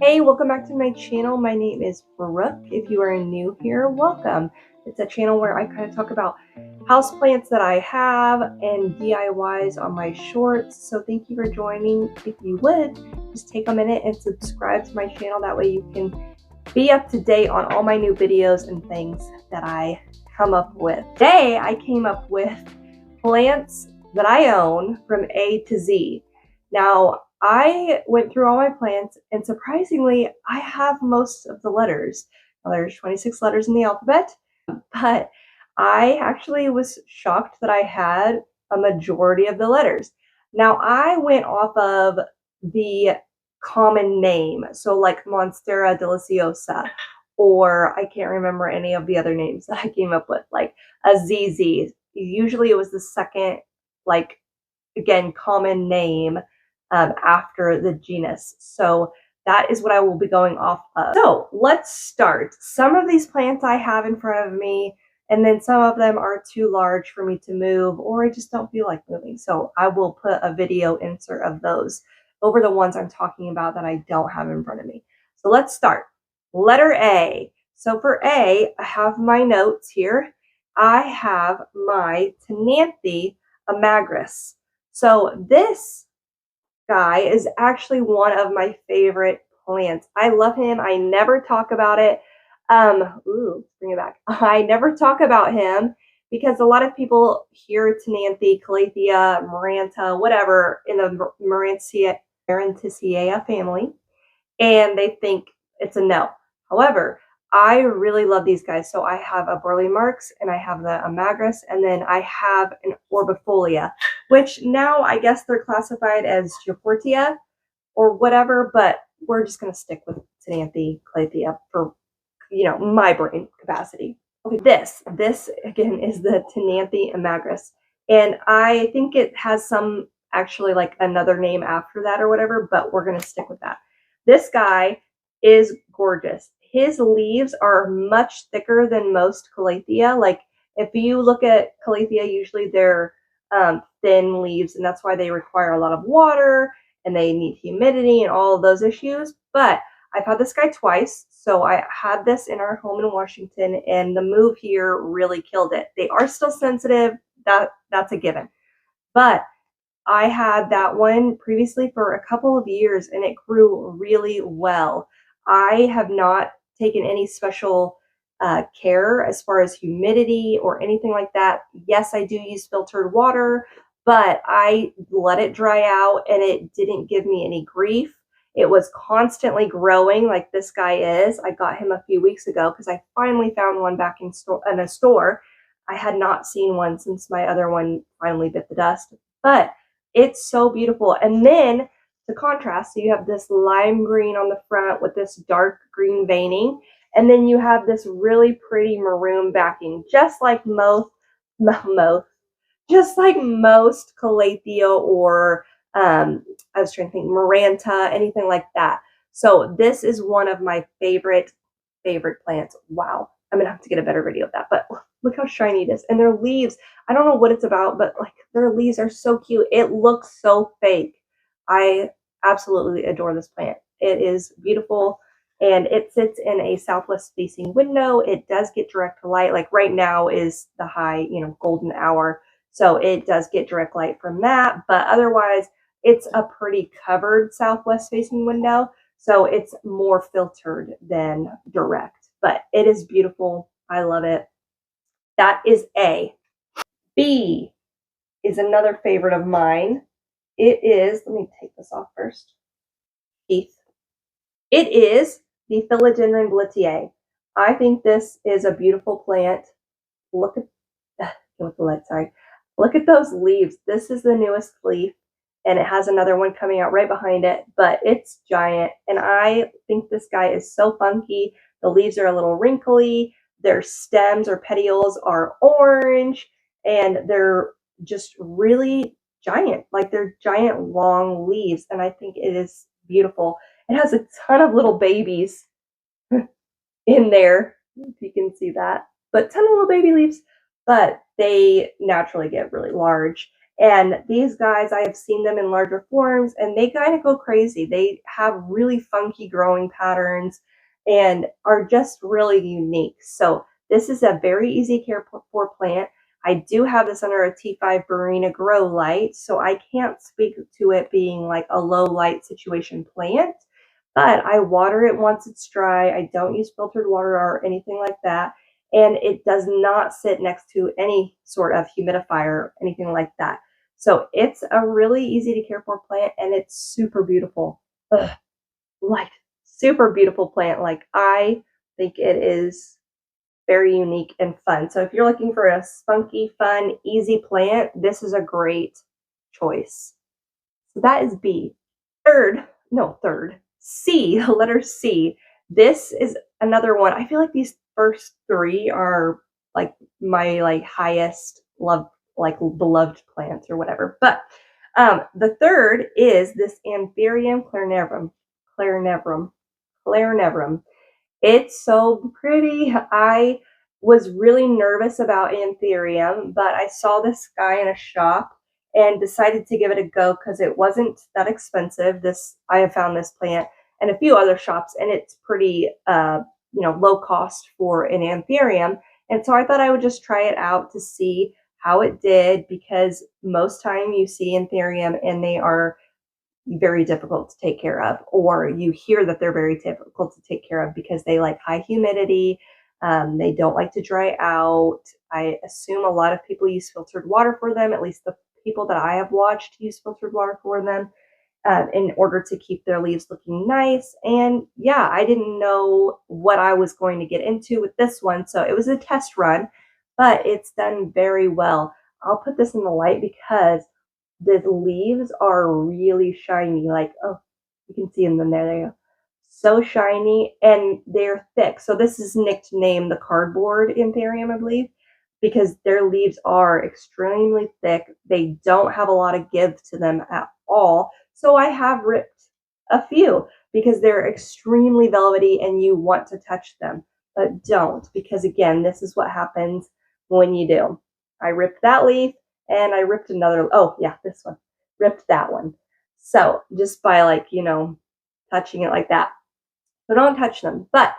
Hey, welcome back to my channel. My name is Brooke. If you are new here, welcome. It's a channel where I kind of talk about houseplants that I have and DIYs on my shorts. So thank you for joining. If you would, just take a minute and subscribe to my channel. That way you can be up to date on all my new videos and things that I come up with. Today, I came up with plants that I own from A to Z. Now, I went through all my plants, and surprisingly, I have most of the letters. Now, there's 26 letters in the alphabet, but I actually was shocked that I had a majority of the letters. Now, I went off of the common name, so like Monstera deliciosa, or I can't remember any of the other names that I came up with, like a ZZ. Usually it was the second, like, again, common name after the genus. So that is what I will be going off of. So let's start. Some of these plants I have in front of me, and then some of them are too large for me to move, or I just don't feel like moving. So I will put a video insert of those over the ones I'm talking about that I don't have in front of me. So let's start. Letter A. So for A, I have my notes here. I have my Tenanthe amagris. So this guy is actually one of my favorite plants. I love him. I never talk about it. Bring it back. I never talk about him because a lot of people hear Tenanthe, Calathea, Maranta, whatever in the Marantacea family, and they think it's a no. However, I really love these guys. So I have a Burley Marks and I have the Amagris, and then I have an Orbifolia, which now I guess they're classified as Geoportia or whatever, but we're just going to stick with Tenanthe, Calathea for, my brain capacity. Okay, this again is the Tenanthe Amagris, and I think it has some actually like another name after that or whatever, but we're going to stick with that. This guy is gorgeous. His leaves are much thicker than most Calathea. Like if you look at Calathea, usually they're thin leaves, and that's why they require a lot of water and they need humidity and all of those issues. But I've had this guy twice. So I had this in our home in Washington, and the move here really killed it. They are still sensitive. That's a given. But I had that one previously for a couple of years, and it grew really well. I have not taken any special care as far as humidity or anything like that. Yes, I do use filtered water, but I let it dry out and it didn't give me any grief. It was constantly growing like this guy is. I got him a few weeks ago because I finally found one back in a store. I had not seen one since my other one finally bit the dust, but it's so beautiful. And then to contrast, so you have this lime green on the front with this dark green veining, and then you have this really pretty maroon backing, just like most Calathea or I was trying to think Maranta, anything like that. So this is one of my favorite plants. Wow, I'm gonna have to get a better video of that, but look how shiny it is. And their leaves, I don't know what it's about, but like their leaves are so cute. It looks so fake. I absolutely adore this plant. It is beautiful, and it sits in a southwest facing window. It does get direct light. Like right now is the high, golden hour. So it does get direct light from that, but otherwise it's a pretty covered southwest facing window. So it's more filtered than direct, but it is beautiful. I love it. That is A. B is another favorite of mine. It is, let me take this off first. Teeth. It is the Philodendron blitiae. I think this is a beautiful plant. Look at, with the light, sorry. Look at those leaves. This is the newest leaf, and it has another one coming out right behind it, but it's giant. And I think this guy is so funky. The leaves are a little wrinkly. Their stems or petioles are orange, and they're just really giant. Like they're giant long leaves, and I think it is beautiful. It has a ton of little babies in there, if you can see that, but ton of little baby leaves, but they naturally get really large. And these guys, I have seen them in larger forms and they kind of go crazy. They have really funky growing patterns and are just really unique. So this is a very easy care for plant. I do have this under a T5 Barina grow light, so I can't speak to it being like a low light situation plant, but I water it once it's dry. I don't use filtered water or anything like that. And it does not sit next to any sort of humidifier or anything like that. So it's a really easy to care for plant and it's super beautiful. Ugh, like super beautiful plant. Like I think it is very unique and fun. So if you're looking for a spunky, fun, easy plant, this is a great choice. So that is B. Third, C, letter C. This is another one. I feel like these first three are like my highest love, like beloved plants or whatever. But the third is this Anthurium clarinevrum. It's so pretty. I was really nervous about Anthurium, but I saw this guy in a shop and decided to give it a go because it wasn't that expensive. I have found this plant and a few other shops, and it's pretty low cost for an Anthurium. And so I thought I would just try it out to see how it did, because most time you see Anthurium and they are very difficult to take care of, or you hear that they're very difficult to take care of because they like high humidity. They don't like to dry out. I assume a lot of people use filtered water for them, at least the people that I have watched use filtered water for them in order to keep their leaves looking nice. And yeah, I didn't know what I was going to get into with this one, so it was a test run, but it's done very well. I'll put this in the light because the leaves are really shiny. Like, oh, you can see them there. They go. So shiny and they're thick. So this is nicknamed the cardboard Anthurium, I believe, because their leaves are extremely thick. They don't have a lot of give to them at all. So I have ripped a few because they're extremely velvety and you want to touch them, but don't, because again, this is what happens when you do. I ripped that leaf and I ripped another. Oh yeah, this one. Ripped that one. So just by touching it like that. So don't touch them. But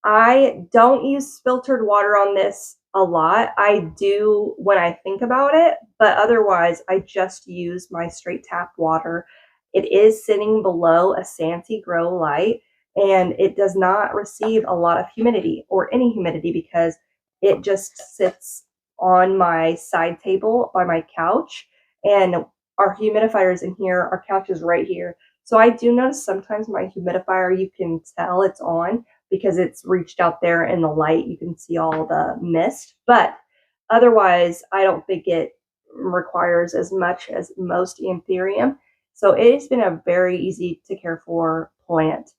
I don't use filtered water on this a lot. I do when I think about it, but otherwise I just use my straight tap water. It is sitting below a Santee grow light and it does not receive a lot of humidity or any humidity because it just sits on my side table by my couch, and our humidifier is in here, our couch is right here. So I do notice sometimes my humidifier, you can tell it's on because it's reached out there in the light. You can see all the mist, but otherwise I don't think it requires as much as most Anthurium. So it has been a very easy to care for plant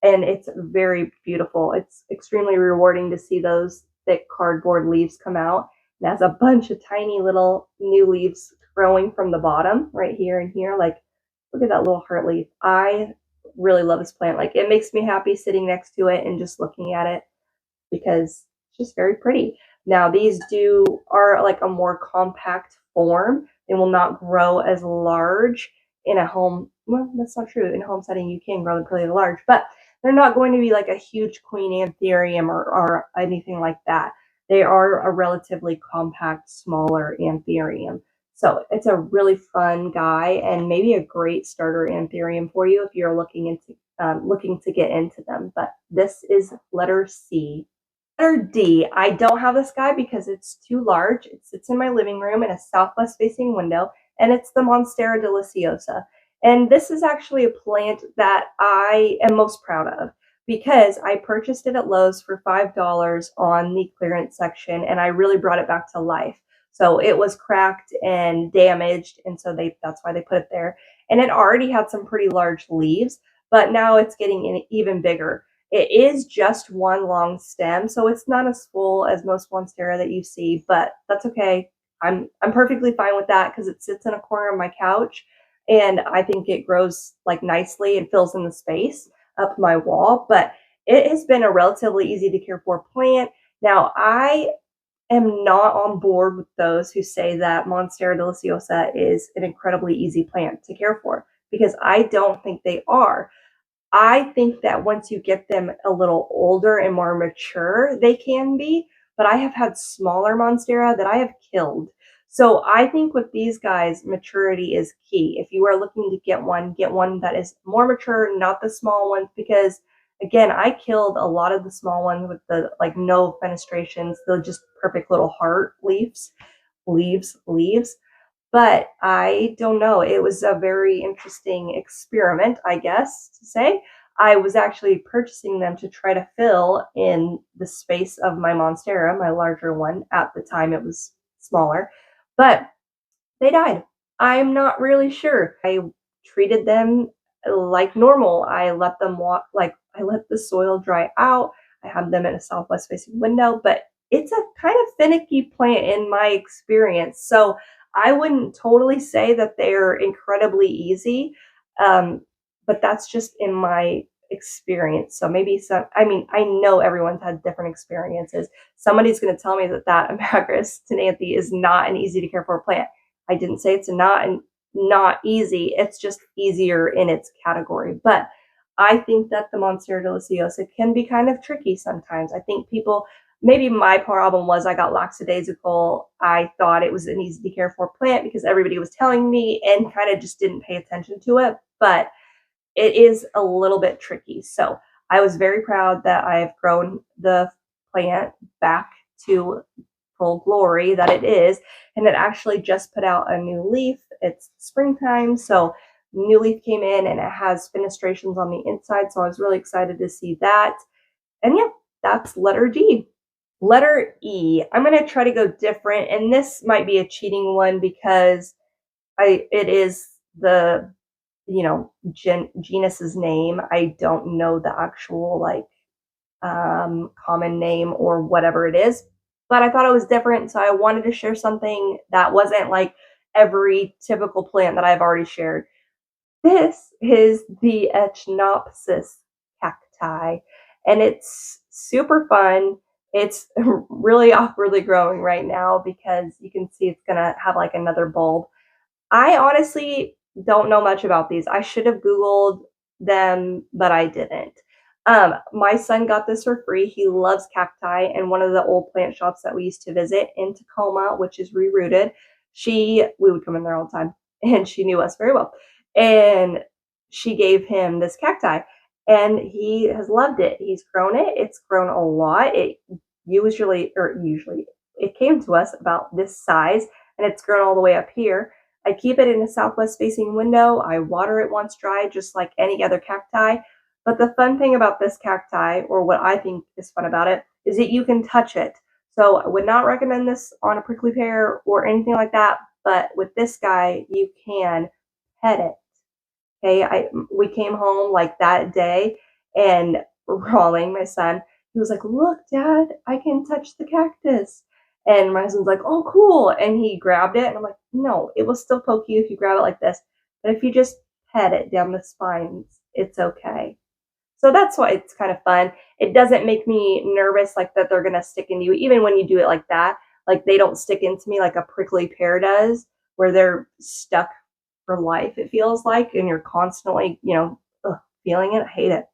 and it's very beautiful. It's extremely rewarding to see those thick cardboard leaves come out. It has a bunch of tiny little new leaves growing from the bottom right here and here. Like, look at that little heart leaf. I really love this plant. Like, it makes me happy sitting next to it and just looking at it because it's just very pretty. Now, these are like a more compact form. They will not grow as large in a home. Well, that's not true. In a home setting, you can grow them pretty large, but they're not going to be like a huge Queen Anthurium or anything like that. They are a relatively compact, smaller Anthurium. So it's a really fun guy and maybe a great starter Anthurium for you if you're looking to get into them. But this is letter C. Letter D, I don't have this guy because it's too large. It sits in my living room in a southwest facing window, and it's the Monstera deliciosa. And this is actually a plant that I am most proud of because I purchased it at Lowe's for $5 on the clearance section, and I really brought it back to life. So it was cracked and damaged, and so that's why they put it there. And it already had some pretty large leaves, but now it's getting even bigger. It is just one long stem, so it's not as full as most Monstera that you see, but that's okay. I'm perfectly fine with that because it sits in a corner of my couch, and I think it grows like nicely and fills in the space up my wall. But it has been a relatively easy to care for plant. Now, I am not on board with those who say that Monstera deliciosa is an incredibly easy plant to care for, because I don't think they are. I think that once you get them a little older and more mature, they can be, but I have had smaller Monstera that I have killed. So I think with these guys, maturity is key. If you are looking to get one that is more mature, not the small ones, because again, I killed a lot of the small ones with the like no fenestrations, the just perfect little heart leaves. But I don't know. It was a very interesting experiment, I guess, to say. I was actually purchasing them to try to fill in the space of my Monstera, my larger one. At the time, it was smaller, but they died. I'm not really sure. I treated them like normal. I let them walk, like I let the soil dry out. I have them in a southwest facing window, but it's a kind of finicky plant in my experience. So I wouldn't totally say that they're incredibly easy, but that's just in my experience. So maybe some, I mean, I know everyone's had different experiences. Somebody's going to tell me that Amagris tenanthe is not an easy to care for plant. I didn't say it's not easy. It's just easier in its category. But I think that the Monstera deliciosa can be kind of tricky sometimes. I think people, maybe my problem was I got lackadaisical. I thought it was an easy to care for plant because everybody was telling me, and kind of just didn't pay attention to it. But it is a little bit tricky. So I was very proud that I've grown the plant back to full glory that it is, and it actually just put out a new leaf. It's springtime, so new leaf came in and it has fenestrations on the inside, so I was really excited to see that. And yeah, that's letter G. Letter E, I'm going to try to go different, and this might be a cheating one because it is the genus's name. I don't know the actual like common name or whatever it is, but I thought it was different, so I wanted to share something that wasn't like every typical plant that I've already shared. This is the Echinopsis cacti, and it's super fun. It's really awkwardly growing right now because you can see it's gonna have like another bulb. I honestly don't know much about these. I should have Googled them, but I didn't. My son got this for free. He loves cacti, and one of the old plant shops that we used to visit in Tacoma, which is Rerooted, we would come in there all the time, and she knew us very well. And she gave him this cacti, and he has loved it. He's grown it. It's grown a lot. It usually, it came to us about this size, and it's grown all the way up here. I keep it in a southwest facing window. I water it once dry, just like any other cacti. But the fun thing about this cacti, or what I think is fun about it, is that you can touch it. So I would not recommend this on a prickly pear or anything like that. But with this guy, you can pet it. Okay, we came home like that day, and Rawling, my son, he was like, "Look, Dad, I can touch the cactus." And my husband's like, "Oh, cool!" And he grabbed it, and I'm like, "No, it will still poke you if you grab it like this, but if you just pet it down the spines, it's okay." So that's why it's kind of fun. It doesn't make me nervous like that they're gonna stick into you, even when you do it like that. Like they don't stick into me like a prickly pear does, where they're stuck for life, it feels like, and you're constantly, feeling it. I hate it.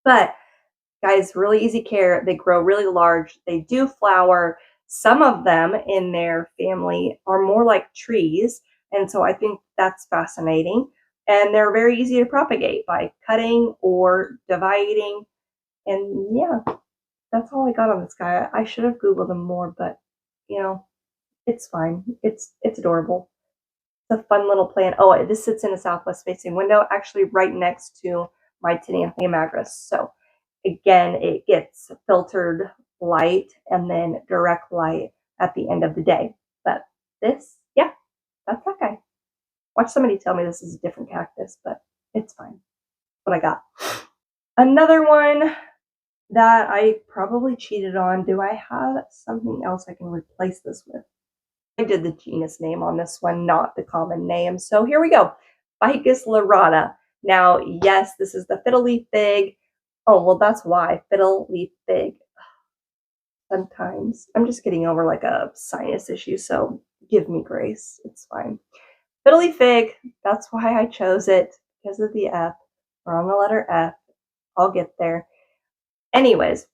But guys, really easy care. They grow really large. They do flower. Some of them in their family are more like trees. And so I think that's fascinating. And they're very easy to propagate by cutting or dividing. And yeah, that's all I got on this guy. I should have Googled him more, but it's fine. It's adorable. It's a fun little plant. Oh, this sits in a southwest facing window, actually right next to my Tenanthe amagris. So again, it gets filtered light and then direct light at the end of the day. But this, yeah, that's that guy. Watch somebody tell me this is a different cactus, but it's fine. What I got. Another one that I probably cheated on. Do I have something else I can replace this with? I did the genus name on this one, not the common name. So here we go. Ficus lyrata. Now, yes, this is the fiddle leaf fig. Oh, well, that's why. Fiddle leaf fig. sometimes. I'm just getting over like a sinus issue, so give me grace. It's fine. Fiddly fig, that's why I chose it, because of the F. We're on the letter F. I'll get there. Anyways,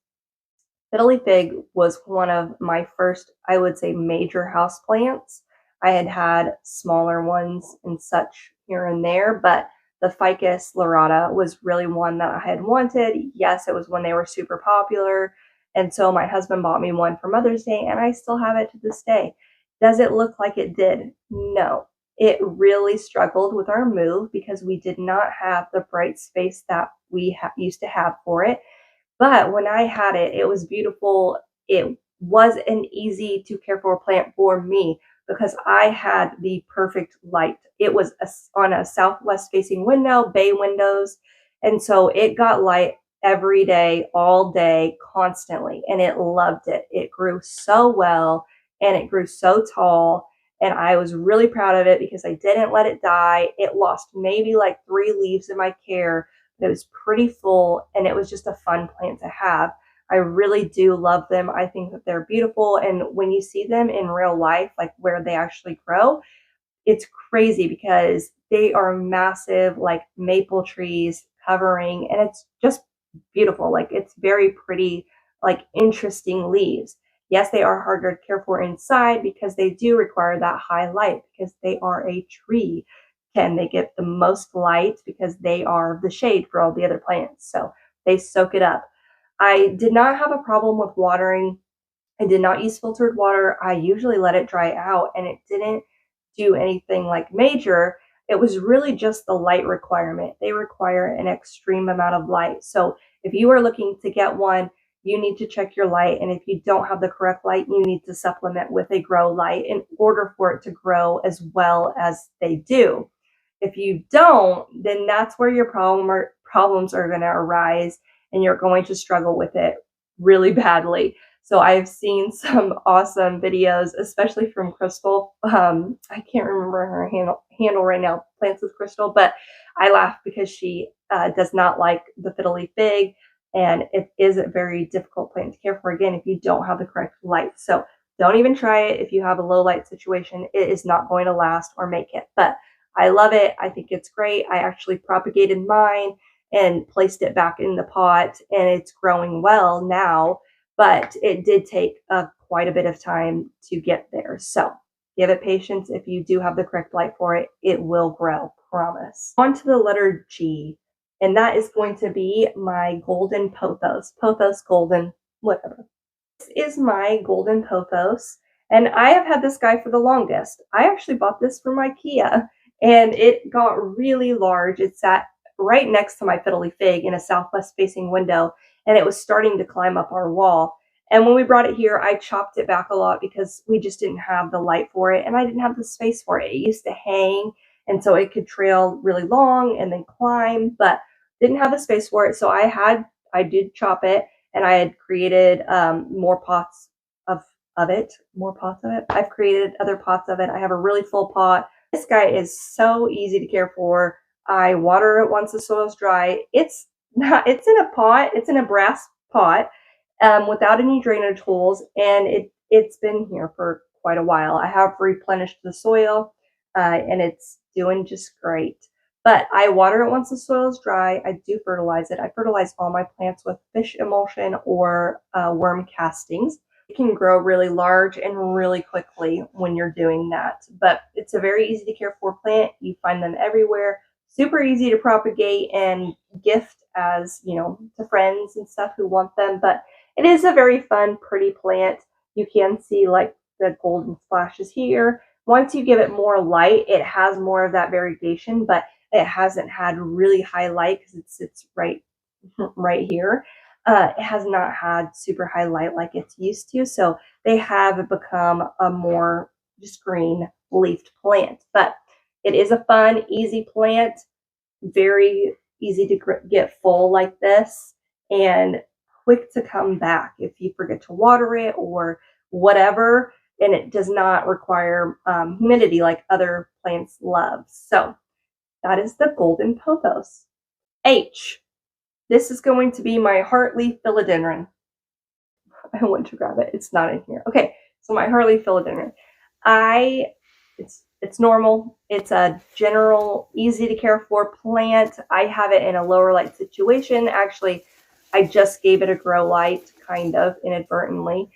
fiddly fig was one of my first, I would say, major houseplants. I had had smaller ones and such here and there, but the Ficus lyrata was really one that I had wanted. Yes, it was when they were super popular. And so my husband bought me one for Mother's Day, and I still have it to this day. Does it look like it did? No. It really struggled with our move because we did not have the bright space that we used to have for it. But when I had it, it was beautiful. It was an easy to care for plant for me because I had the perfect light. It was on a southwest facing window, bay windows. And so it got light every day, all day, constantly. And it loved it. It grew so well and it grew so tall. And I was really proud of it because I didn't let it die. It lost maybe like 3 leaves in my care. It was pretty full and it was just a fun plant to have. I really do love them. I think that they're beautiful. And when you see them in real life, like where they actually grow, it's crazy because they are massive, like maple trees covering, and it's just beautiful. Like it's very pretty, like interesting leaves. Yes, they are harder to care for inside because they do require that high light because they are a tree. Can they get the most light because they are the shade for all the other plants? So they soak it up. I did not have a problem with watering. I did not use filtered water. I usually let it dry out and it didn't do anything like major. It was really just the light requirement. They require an extreme amount of light. So if you are looking to get one, you need to check your light. And if you don't have the correct light, you need to supplement with a grow light in order for it to grow as well as they do. If you don't, then that's where your problems are going to arise and you're going to struggle with it really badly. So I've seen some awesome videos, especially from Crystal. I can't remember her handle right now, Plants with Crystal, but I laugh because she does not like the fiddly fig, and it is a very difficult plant to care for, again, if you don't have the correct light. So don't even try it if you have a low light situation. It is not going to last or make it, but I love it. I think it's great. I actually propagated mine and placed it back in the pot, and it's growing well now. But it did take quite a bit of time to get there. So give it patience. If you do have the correct light for it, it will grow, promise. On to the letter G, and that is going to be my golden pothos. Pothos, golden, whatever. This is my golden pothos, and I have had this guy for the longest. I actually bought this from IKEA, and it got really large. It sat right next to my fiddly fig in a southwest facing window, and it was starting to climb up our wall. And when we brought it here, I chopped it back a lot because we just didn't have the light for it and I didn't have the space for it. It used to hang, and so it could trail really long and then climb, but didn't have the space for it. So I did chop it, and I had created more pots of it. I've created other pots of it. I have a really full pot. This guy is so easy to care for. I water it once the soil's dry. It's in a pot. It's in a brass pot without any drainage holes, and it's been here for quite a while. I have replenished the soil, and it's doing just great. But I water it once the soil is dry. I do fertilize it. I fertilize all my plants with fish emulsion or worm castings. It can grow really large and really quickly when you're doing that. But it's a very easy to care for plant. You find them everywhere. Super easy to propagate and gift as, to friends and stuff who want them. But it is a very fun, pretty plant. You can see like the golden splashes here. Once you give it more light, it has more of that variegation, but it hasn't had really high light because it sits right here. It has not had super high light like it's used to, so they have become a more just green leafed plant. But it is a fun, easy plant, very easy to get full like this, and quick to come back if you forget to water it or whatever, and it does not require humidity like other plants love. So that is the golden pothos. H. This is going to be my heartleaf philodendron. I went to grab it. It's not in here. Okay, so my Hartley philodendron. It's normal. It's a general, easy to care for plant. I have it in a lower light situation. Actually, I just gave it a grow light, kind of inadvertently.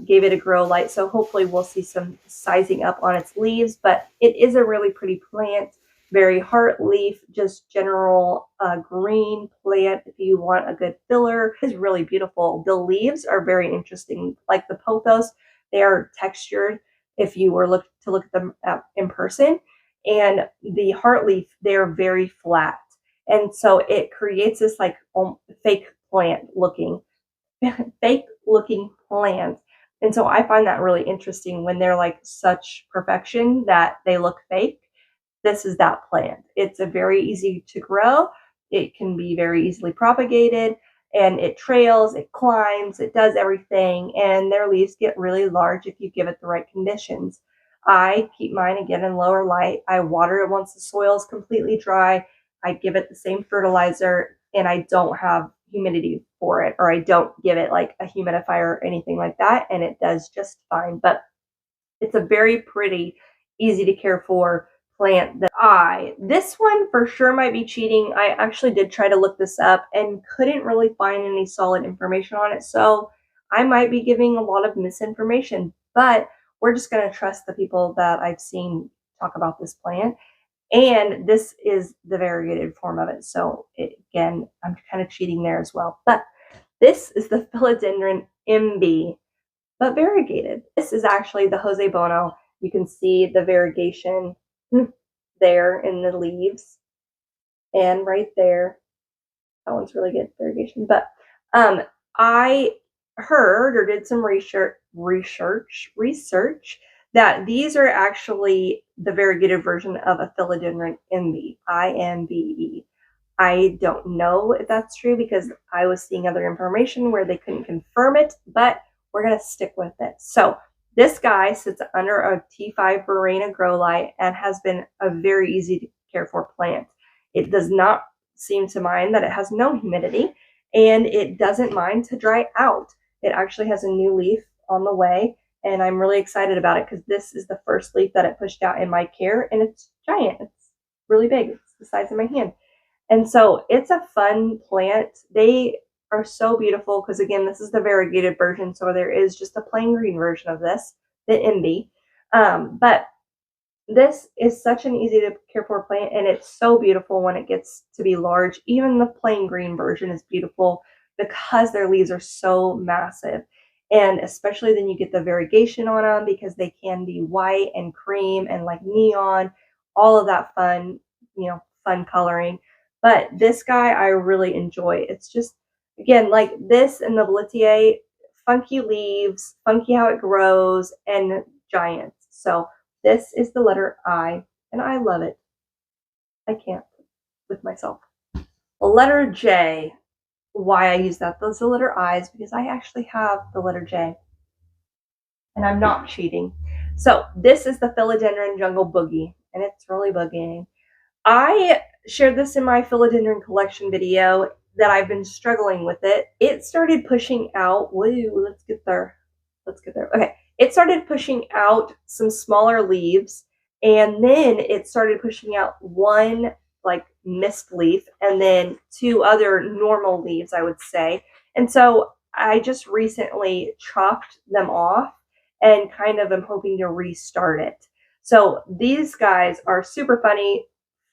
Gave it a grow light, so hopefully we'll see some sizing up on its leaves. But it is a really pretty plant. Very heart leaf, just general green plant. If you want a good filler, it's really beautiful. The leaves are very interesting. Like the pothos, they are textured if you were to look at them in person. And the heart leaf, they're very flat. And so it creates this like fake plant looking, fake looking plant. And so I find that really interesting when they're like such perfection that they look fake. This is that plant. It's a very easy to grow. It can be very easily propagated, and it trails, it climbs, it does everything, and their leaves get really large if you give it the right conditions. I keep mine again in lower light. I water it once the soil is completely dry. I give it the same fertilizer, and I don't have humidity for it, or I don't give it like a humidifier or anything like that, and it does just fine. But it's a very pretty, easy to care for plant that this one for sure might be cheating. I actually did try to look this up and couldn't really find any solid information on it. So I might be giving a lot of misinformation, but we're just going to trust the people that I've seen talk about this plant. And this is the variegated form of it. So again, I'm kind of cheating there as well. But this is the Philodendron MB, but variegated. This is actually the Jose Bono. You can see the variegation there in the leaves, and right there. That one's really good variegation. But I heard or did some research that these are actually the variegated version of a Philodendron INBE, INBE. I don't know if that's true because I was seeing other information where they couldn't confirm it, but we're going to stick with it. So this guy sits under a T5 Verena grow light and has been a very easy to care for plant. It does not seem to mind that it has no humidity, and it doesn't mind to dry out. It actually has a new leaf on the way, and I'm really excited about it because this is the first leaf that it pushed out in my care, and it's giant. It's really big. It's the size of my hand. And so it's a fun plant. They are so beautiful because, again, this is the variegated version, so there is just a plain green version of this, the MB. But this is such an easy to care for plant, and it's so beautiful when it gets to be large. Even the plain green version is beautiful because their leaves are so massive. And especially then you get the variegation on them because they can be white and cream and like neon, all of that fun, fun coloring. But this guy I really enjoy. It's just, again, like this and the Blitier, funky leaves, funky how it grows, and giants. So this is the letter I, and I love it. I can't with myself. The letter J, why I use that, those are the letter I is because I actually have the letter J. And I'm not cheating. So this is the Philodendron Jungle Boogie, and it's really boogieing. I shared this in my Philodendron collection video that I've been struggling with it. It started pushing out, woo, let's get there. Okay, it started pushing out some smaller leaves, and then it started pushing out one like mist leaf and then two other normal leaves, I would say. And so I just recently chopped them off and kind of am hoping to restart it. So these guys are super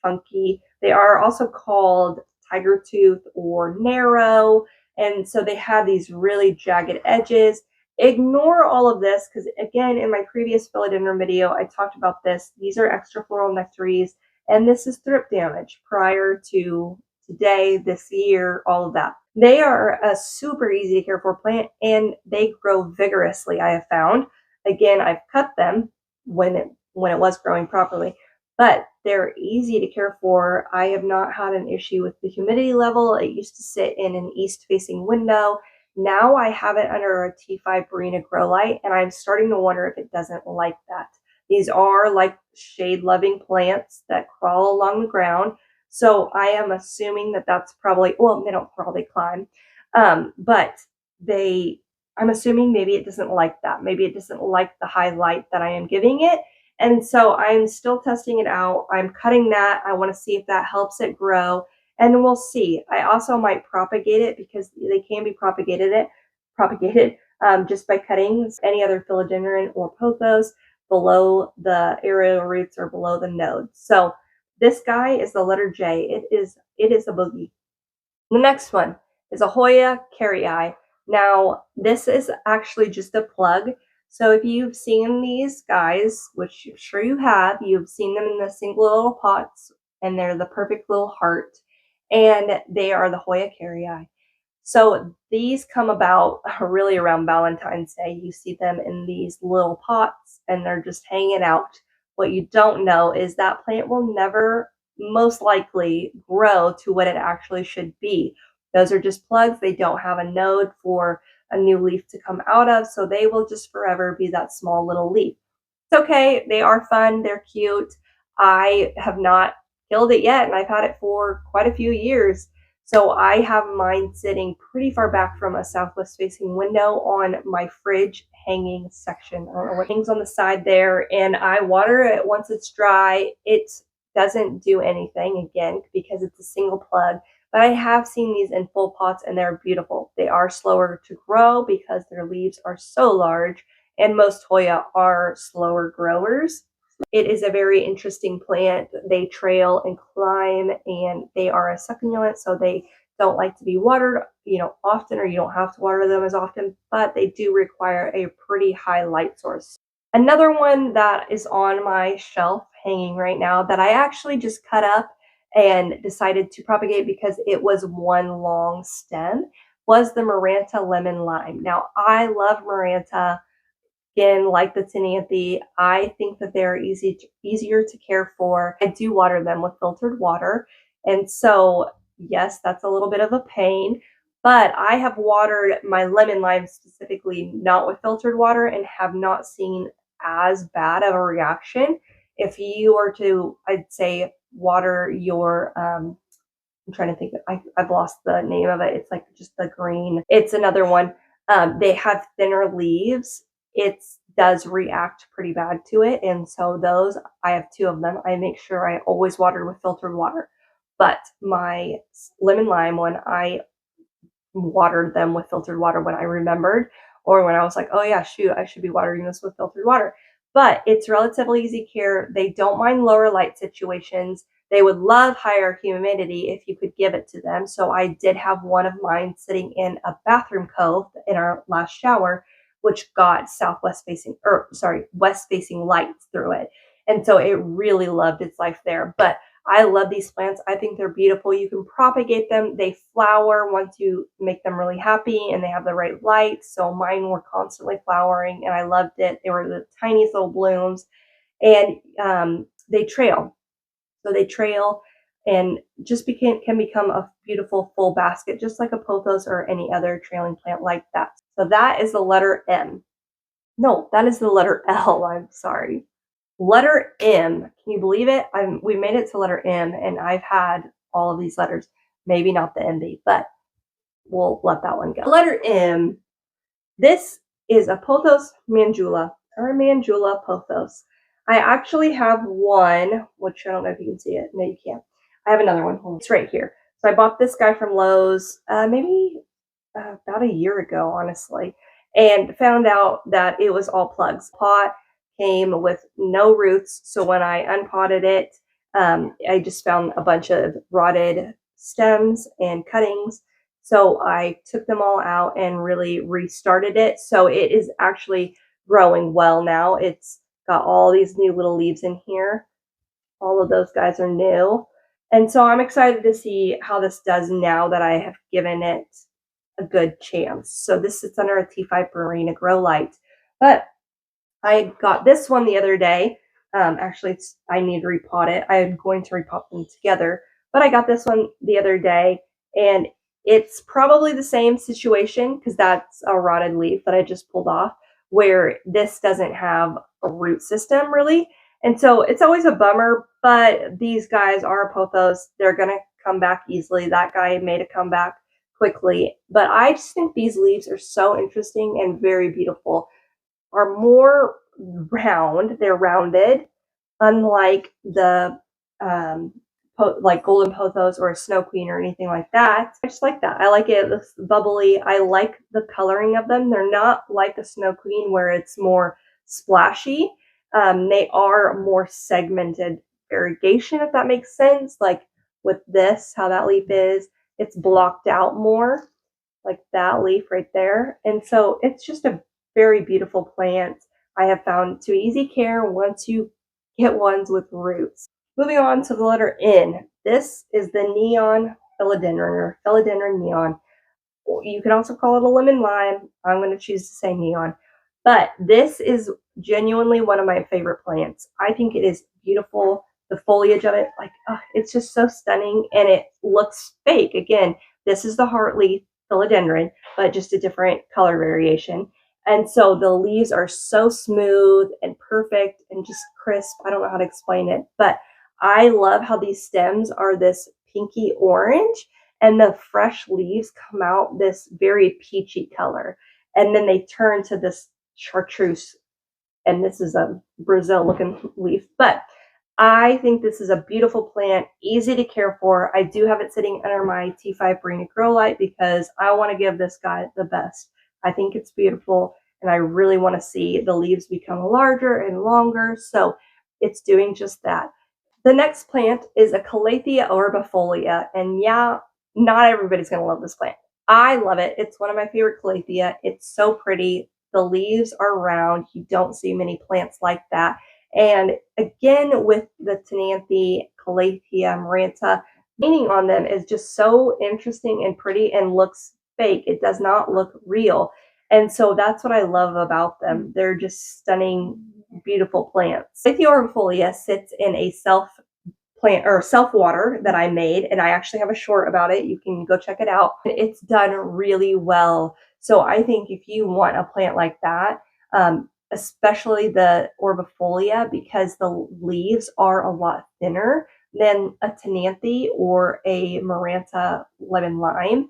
funky. They are also called tiger tooth or narrow. And so they have these really jagged edges. Ignore all of this because, again, in my previous philodendron video, I talked about this. These are extrafloral nectaries, and this is thrip damage prior to today, this year, all of that. They are a super easy to care for plant, and they grow vigorously, I have found. Again, I've cut them when it was growing properly, but they're easy to care for. I have not had an issue with the humidity level. It used to sit in an east-facing window. Now I have it under a T5 Verena grow light, and I'm starting to wonder if it doesn't like that. These are like shade-loving plants that crawl along the ground, so I am assuming that that's probably, well, they don't crawl, they climb, but I'm assuming maybe it doesn't like that. Maybe it doesn't like the high light that I am giving it. And so I'm still testing it out. I'm cutting that. I want to see if that helps it grow, and we'll see. I also might propagate it because they can be propagated just by cutting any other philodendron or pothos below the aerial roots or below the nodes. So this guy is the letter J. It is a boogie. The next one is a Hoya carrii. Now, this is actually just a plug. So if you've seen these guys, which I'm sure you have, you've seen them in the single little pots, and they're the perfect little heart, and they are the Hoya carrii. So these come about really around Valentine's Day. You see them in these little pots, and they're just hanging out. What you don't know is that plant will never most likely grow to what it actually should be. Those are just plugs. They don't have a node for a new leaf to come out of, so they will just forever be that small little leaf. It's okay. They are fun. They're cute. I have not killed it yet, and I've had it for quite a few years. So I have mine sitting pretty far back from a southwest facing window on my fridge hanging section. I don't know what hangs on the side there, and I water it once it's dry. It doesn't do anything again because it's a single plug, but I have seen these in full pots and they're beautiful. They are slower to grow because their leaves are so large, and most Hoya are slower growers. It is a very interesting plant. They trail and climb, and they are a succulent, so they don't like to be watered, often, or you don't have to water them as often, but they do require a pretty high light source. Another one that is on my shelf hanging right now that I actually just cut up and decided to propagate because it was one long stem was the Maranta lemon lime. Now, I love Maranta. Again, like the Tinanthe, I think that they're easier to care for. I do water them with filtered water. And so, yes, that's a little bit of a pain, but I have watered my lemon lime specifically not with filtered water and have not seen as bad of a reaction. If you were to, I'd say, water your, I'm trying to think, I've lost the name of it. It's like just the green. It's another one. They have thinner leaves. It does react pretty bad to it. And so those, I have two of them. I make sure I always water with filtered water. But my lemon lime one, I watered them with filtered water when I remembered, or when I was like, oh yeah, shoot, I should be watering this with filtered water. But it's relatively easy care. They don't mind lower light situations. They would love higher humidity if you could give it to them. So I did have one of mine sitting in a bathroom cove in our last shower, which got west facing lights through it. And so it really loved its life there. But I love these plants. I think they're beautiful. You can propagate them. They flower once you make them really happy and they have the right light. So mine were constantly flowering and I loved it. They were the tiniest little blooms, and they trail. So they trail and just can become a beautiful full basket, just like a pothos or any other trailing plant like that. So that is the letter M. No, that is the letter L. I'm sorry. Letter M. Can you believe it? We made it to letter M, and I've had all of these letters. Maybe not the MB, but we'll let that one go. Letter M. This is a Pothos Mandula, or a Mandula Pothos. I actually have one, which I don't know if you can see it. No, you can't. I have another one. It's right here. So I bought this guy from Lowe's maybe about a year ago, honestly, and found out that it was all plugs. Pot came with no roots, so when I unpotted it, I just found a bunch of rotted stems and cuttings. So I took them all out and really restarted it. So it is actually growing well now. It's got all these new little leaves in here. All of those guys are new. And so I'm excited to see how this does now that I have given it a good chance. So this sits under a T5 Marina Grow Light. But I got this one the other day. Actually, I need to repot it. I'm going to repot them together. But I got this one the other day, and it's probably the same situation because that's a rotted leaf that I just pulled off, where this doesn't have a root system really. And so it's always a bummer, but these guys are pothos. They're going to come back easily. That guy made a comeback quickly. But I just think these leaves are so interesting and very beautiful. Are more round, they're rounded, unlike the like golden pothos or a snow queen or anything like that. I just like that. I like it. It's bubbly. I like the coloring of them. They're not like a snow queen where it's more splashy. They are more segmented variegation, if that makes sense. Like with this, how that leaf is, it's blocked out more, like that leaf right there. And so it's just a very beautiful plant. I have found to easy care once you get ones with roots. Moving on to the letter N. This is the neon philodendron, or philodendron neon. You can also call it a lemon lime. I'm going to choose to say neon. But this is genuinely one of my favorite plants. I think it is beautiful. The foliage of it, like, it's just so stunning, and it looks fake. Again, this is the heartleaf philodendron, but just a different color variation. And so the leaves are so smooth and perfect and just crisp. I don't know how to explain it, but I love how these stems are this pinky orange, and the fresh leaves come out this very peachy color. And then they turn to this chartreuse, and this is a Brazil looking leaf. But I think this is a beautiful plant, easy to care for. I do have it sitting under my T5 Barina grow light because I want to give this guy the best. I think it's beautiful, and I really want to see the leaves become larger and longer. So it's doing just that. The next plant is a Calathea orbifolia, and yeah, not everybody's going to love this plant. I love it. It's one of my favorite Calathea. It's so pretty. The leaves are round. You don't see many plants like that. And again, with the Tenanthe, Calathea, Maranta, painting on them is just so interesting and pretty and looks fake. It does not look real. And so that's what I love about them. They're just stunning, beautiful plants. Calathea orbifolia sits in a self water that I made, and I actually have a short about it. You can go check it out. It's done really well. So I think if you want a plant like that, especially the orbifolia, because the leaves are a lot thinner than a Tenanthe or a Maranta lemon lime,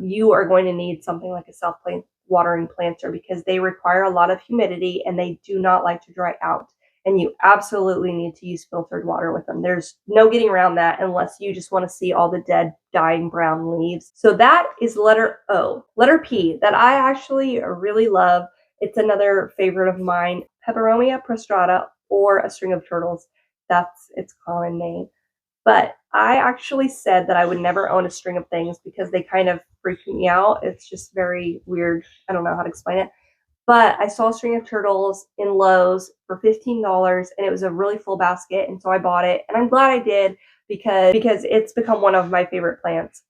you are going to need something like a self-watering planter because they require a lot of humidity and they do not like to dry out. And you absolutely need to use filtered water with them. There's no getting around that unless you just want to see all the dead, dying brown leaves. So that is letter O. Letter P, that I actually really love. It's another favorite of mine, Peperomia prostrata, or a string of turtles. That's its common name. But I actually said that I would never own a string of things because they kind of freak me out. It's just very weird. I don't know how to explain it. But I saw a string of turtles in Lowe's for $15, and it was a really full basket, and so I bought it. And I'm glad I did because it's become one of my favorite plants.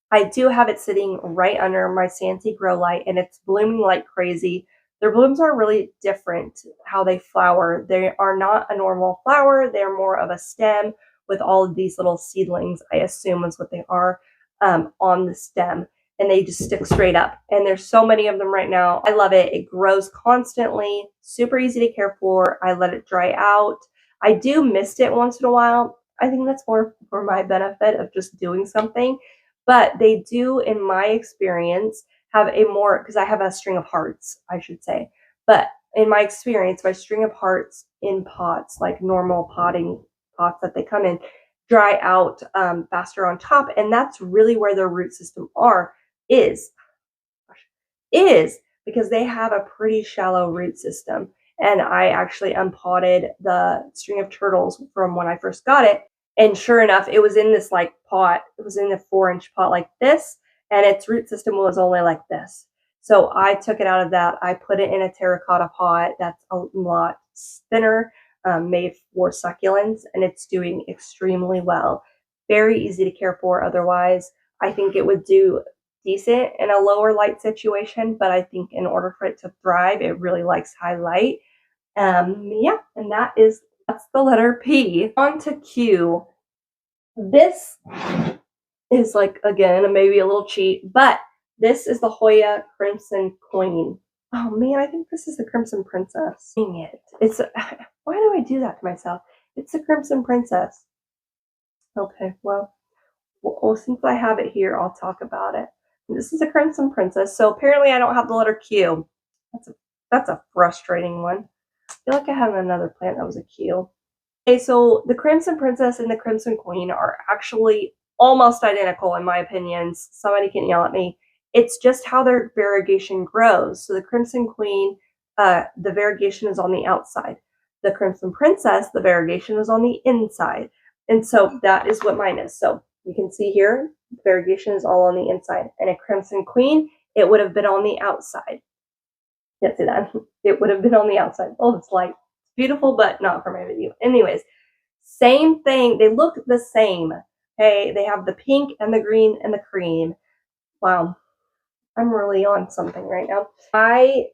I do have it sitting right under my Santee grow light, and it's blooming like crazy. Their blooms are really different how they flower. They are not a normal flower. They're more of a stem with all of these little seedlings, I assume is what they are, on the stem. And they just stick straight up. And there's so many of them right now. I love it. It grows constantly, super easy to care for. I let it dry out. I do mist it once in a while. I think that's more for my benefit of just doing something. But they do, in my experience, have a more, because I have a string of hearts, I should say. But in my experience, my string of hearts in pots, like normal potting pots that they come in, dry out faster on top. And that's really where their root system is because they have a pretty shallow root system. And I actually unpotted the string of turtles from when I first got it. And sure enough, it was in this like pot. It was in a 4-inch pot like this. And its root system was only like this. So I took it out of that. I put it in a terracotta pot that's a lot thinner, made for succulents. And it's doing extremely well. Very easy to care for otherwise. I think it would do decent in a lower light situation, but I think in order for it to thrive, it really likes high light. Yeah, and that's the letter P. On to Q. This is like, again, maybe a little cheat, but this is the Hoya Crimson Queen. Oh man, I think this is the Crimson Princess. Dang it. Why do I do that to myself? It's the Crimson Princess. Okay, well, since I have it here, I'll talk about it. This is a Crimson Princess. So apparently I don't have the letter Q. That's a frustrating one. I feel like I had another plant that was a Q. Okay, so the Crimson Princess and the Crimson Queen are actually almost identical in my opinions. Somebody can yell at me. It's just how their variegation grows. So the Crimson Queen, the variegation is on the outside. The Crimson Princess, the variegation is on the inside. And so that is what mine is. So you can see here, the variegation is all on the inside. And a Crimson Queen, it would have been on the outside. Can't see that. It would have been on the outside. Oh, it's light. Beautiful, but not for my video. Anyways, same thing. They look the same. Okay, they have the pink and the green and the cream. Wow, I'm really on something right now. I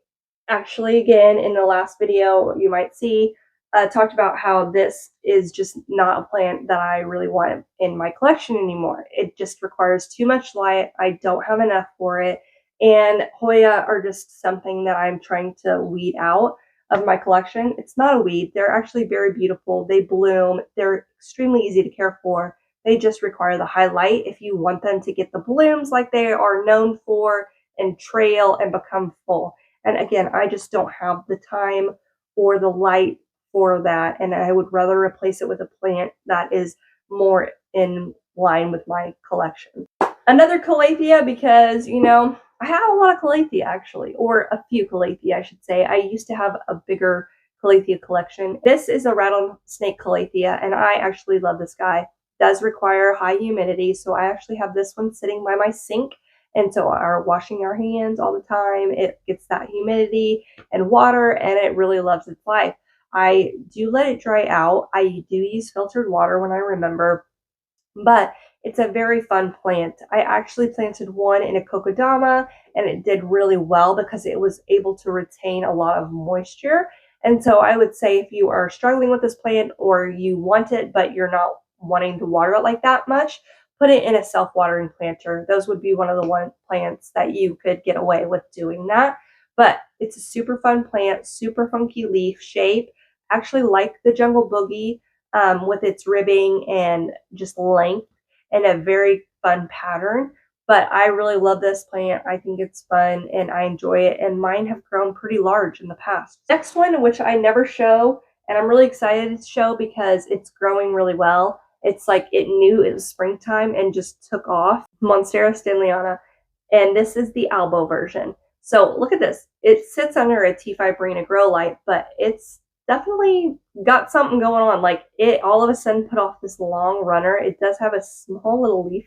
actually, again, in the last video, you might see, talked about how this is just not a plant that I really want in my collection anymore. It just requires too much light. I don't have enough for it. And Hoya are just something that I'm trying to weed out of my collection. It's not a weed. They're actually very beautiful. They bloom. They're extremely easy to care for. They just require the high light if you want them to get the blooms like they are known for and trail and become full. And again, I just don't have the time or the light for that. And I would rather replace it with a plant that is more in line with my collection. Another calathea, because, you know, I have a lot of calathea actually, or a few calathea, I should say. I used to have a bigger calathea collection. This is a rattlesnake calathea, and I actually love this guy. It does require high humidity, so I actually have this one sitting by my sink. And so are washing our hands all the time. It gets that humidity and water, and it really loves its life. I do let it dry out. I do use filtered water when I remember, but it's a very fun plant. I actually planted one in a kokedama, and it did really well because it was able to retain a lot of moisture. And so I would say if you are struggling with this plant or you want it, but you're not wanting to water it like that much, put it in a self-watering planter. Those would be one of the plants that you could get away with doing that. But it's a super fun plant, super funky leaf shape. Actually like the jungle boogie with its ribbing and just length and a very fun pattern. But I really love this plant. I think it's fun and I enjoy it. And mine have grown pretty large in the past. Next one, which I never show, and I'm really excited to show because it's growing really well. It's like it knew it was springtime and just took off. Monstera stanleyana. And this is the Albo version. So look at this. It sits under a T5 Barina grow light, but it's definitely got something going on. Like it all of a sudden put off this long runner. It does have a small little leaf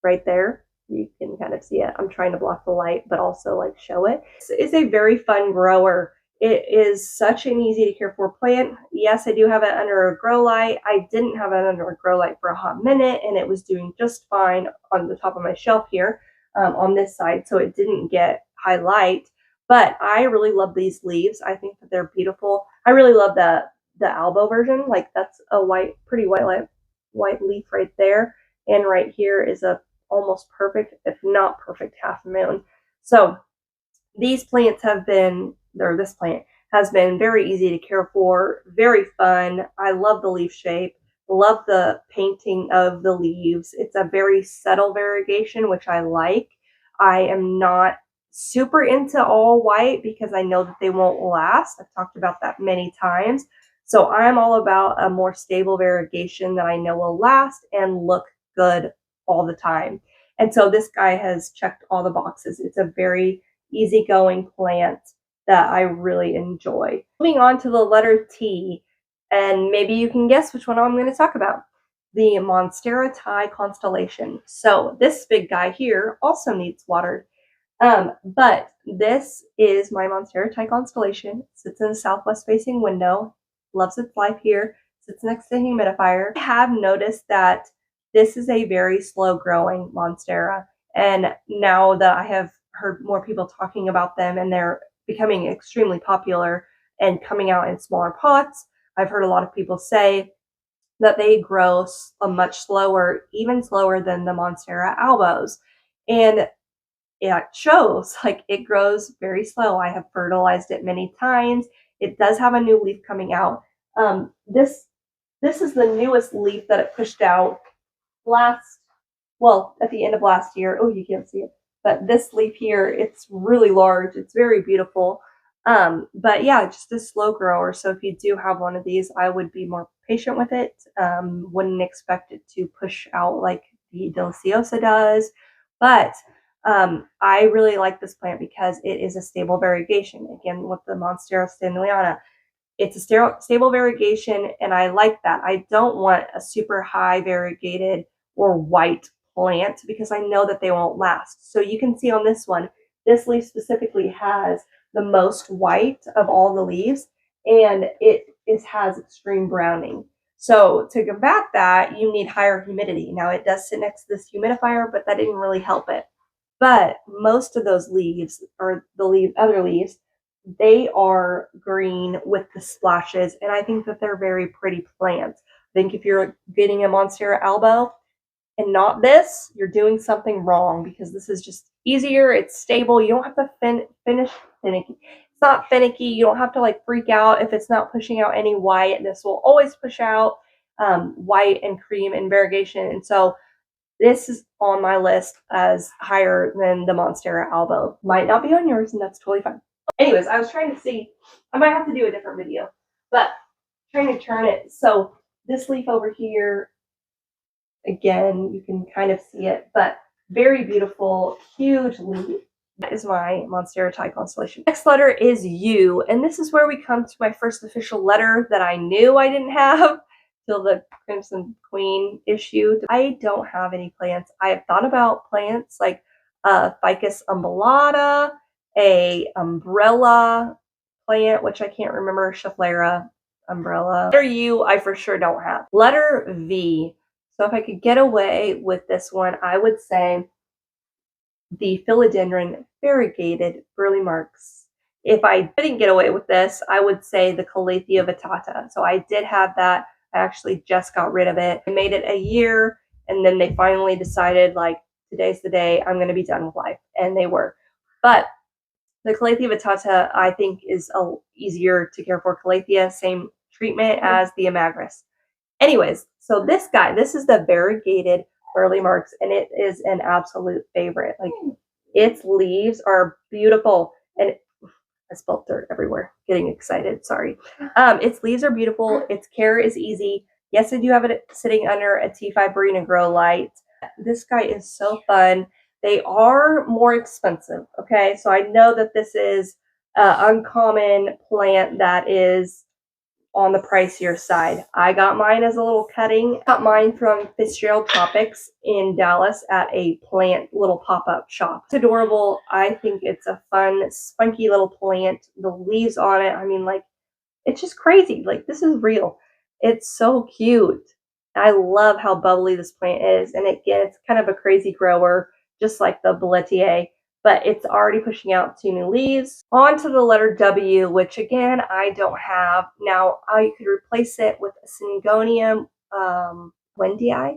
right there. You can kind of see it. I'm trying to block the light, but also like show it. It's a very fun grower. It is such an easy to care for plant. Yes, I do have it under a grow light. I didn't have it under a grow light for a hot minute, and it was doing just fine on the top of my shelf here on this side, so it didn't get high light. But I really love these leaves. I think that they're beautiful. I really love the Albo version. Like that's a pretty white leaf right there, and right here is a almost perfect, if not perfect, half moon. So these plants have been, or this plant has been very easy to care for, very fun. I love the leaf shape, love the painting of the leaves. It's a very subtle variegation, which I like. I am not super into all white because I know that they won't last. I've talked about that many times. So I'm all about a more stable variegation that I know will last and look good all the time. And so this guy has checked all the boxes. It's a very easygoing plant that I really enjoy. Moving on to the letter T, and maybe you can guess which one I'm going to talk about. The Monstera Thai constellation. So this big guy here also needs watered. But this is my Monstera Thai constellation. It sits in a southwest facing window. Loves its life here. Sits next to a humidifier. I have noticed that this is a very slow growing Monstera. And now that I have heard more people talking about them and they're becoming extremely popular and coming out in smaller pots, I've heard a lot of people say that they grow much slower, even slower than the Monstera albos. And it shows, like it grows very slow. I have fertilized it many times. It does have a new leaf coming out. This is the newest leaf that it pushed out last well, at the end of last year. Oh, you can't see it. But this leaf here, it's really large. It's very beautiful. But yeah, just a slow grower. So if you do have one of these, I would be more patient with it. Wouldn't expect it to push out like the Deliciosa does. But I really like this plant because it is a stable variegation. Again, with the Monstera stanleyana, it's a stable variegation, and I like that. I don't want a super high variegated or white plant because I know that they won't last. So you can see on this one, this leaf specifically has the most white of all the leaves, and has extreme browning. So to combat that, you need higher humidity. Now it does sit next to this humidifier, but that didn't really help it. But most of those leaves, or the other leaves, they are green with the splashes, and I think that they're very pretty plants. I think if you're getting a Monstera albo and not this, you're doing something wrong, because this is just easier. It's stable. You don't have to finish finicky. It's not finicky. You don't have to like freak out if it's not pushing out any white. This will always push out white and cream and variegation. And so this is on my list as higher than the Monstera albo. Might not be on yours, and that's totally fine. Anyways, I was trying to see, I might have to do a different video, but trying to turn it. So this leaf over here, again, you can kind of see it, but very beautiful, huge leaf. That is my Monstera Thai constellation. Next letter is U, and this is where we come to my first official letter that I knew I didn't have till the Crimson Queen issue. I don't have any plants. I have thought about plants like Ficus umbellata, a umbrella plant, which I can't remember, Schefflera umbrella. Letter U, I for sure don't have. Letter V. So if I could get away with this one, I would say the philodendron variegated burley marks. If I didn't get away with this, I would say the Calathea vittata. So I did have that. I actually just got rid of it. I made it a year, and then they finally decided, like, today's the day I'm going to be done with life. And they were. But the Calathea vittata, I think, is easier to care for. Calathea, same treatment as the amagris. Anyways, so this guy, this is the variegated burley marks, and it is an absolute favorite. Like, its leaves are beautiful, and I spilled dirt everywhere. Getting excited, sorry. Its leaves are beautiful. Its care is easy. Yes, I do have it sitting under a T5 Barina grow light. This guy is so fun. They are more expensive, okay? So I know that this is an uncommon plant that is on the pricier side. I got mine as a little cutting. Got mine from Fitzgerald Tropics in Dallas at a plant little pop-up shop. It's adorable. I think it's a fun, spunky little plant. The leaves on it, I mean, like, it's just crazy. Like, this is real. It's so cute. I love how bubbly this plant is. And again, it's kind of a crazy grower, just like the Boletier, but it's already pushing out 2 new leaves. On to the letter W, which again, I don't have. Now, I could replace it with a Syngonium Wendii.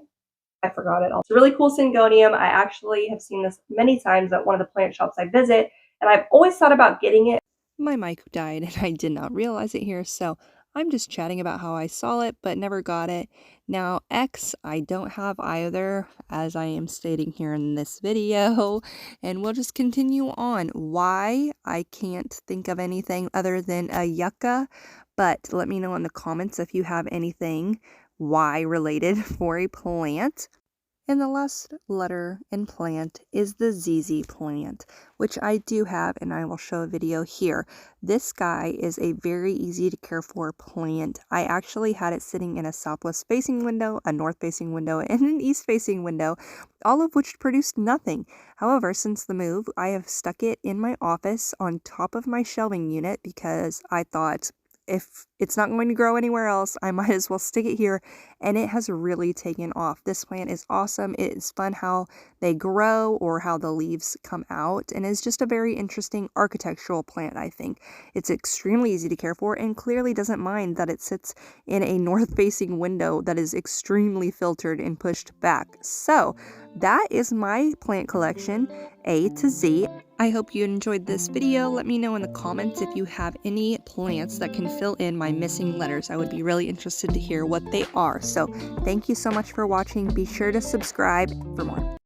I forgot it all. It's a really cool Syngonium. I actually have seen this many times at one of the plant shops I visit, and I've always thought about getting it. My mic died and I did not realize it here, so I'm just chatting about how I saw it but never got it. Now, X, I don't have either, as I am stating here in this video, and we'll just continue on. Y, I can't think of anything other than a yucca, but let me know in the comments if you have anything Y related for a plant. And the last letter in plant is the ZZ plant, which I do have, and I will show a video here. This guy is a very easy to care for plant. I actually had it sitting in a southwest facing window, a north facing window, and an east facing window, all of which produced nothing. However, since the move, I have stuck it in my office on top of my shelving unit because I thought, if it's not going to grow anywhere else, I might as well stick it here, and it has really taken off. This plant is awesome. It is fun how they grow or how the leaves come out, and is just a very interesting architectural plant, I think. It's extremely easy to care for and clearly doesn't mind that it sits in a north-facing window that is extremely filtered and pushed back. So that is my plant collection, A to Z. I hope you enjoyed this video. Let me know in the comments if you have any plants that can fill in my missing letters. I would be really interested to hear what they are. So thank you so much for watching. Be sure to subscribe for more